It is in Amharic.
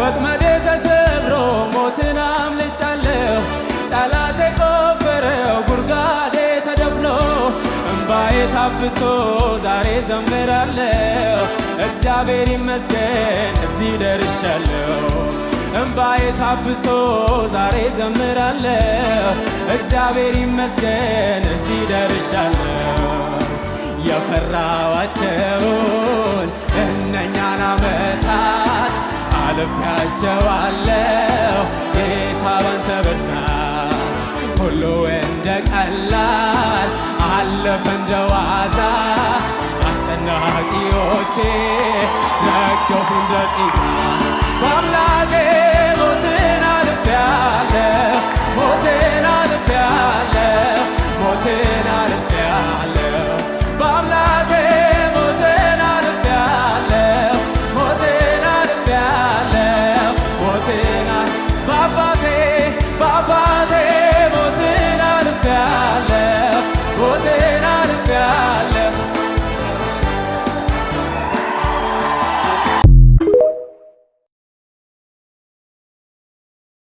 ወጥመዴ ተሰብሮ ሞትን አምልጫለሁ ጠላቴ ቆፈረው ጉድጓዴ ተደፍኖ እምባዬ ታብሶ ዛሬ ዘምራለሁ እግዚአብሔር ይመስገን እዚህ ደርሻለሁ እምባዬ ታብሶ ዛሬ ዘምራለሁ እግዚአብሔር ይመስገን እዚህ ደርሻለሁ የፈራኋቸውን እነኛን ዓመታት አልፌያቸዋለሁ ጌታ ባንተ ብርታት ሁሉ እንደ ቀላል አለፈ እንደ ዋዛ አስጨናቂዎቼ ረገፉ እንደ ጤዛ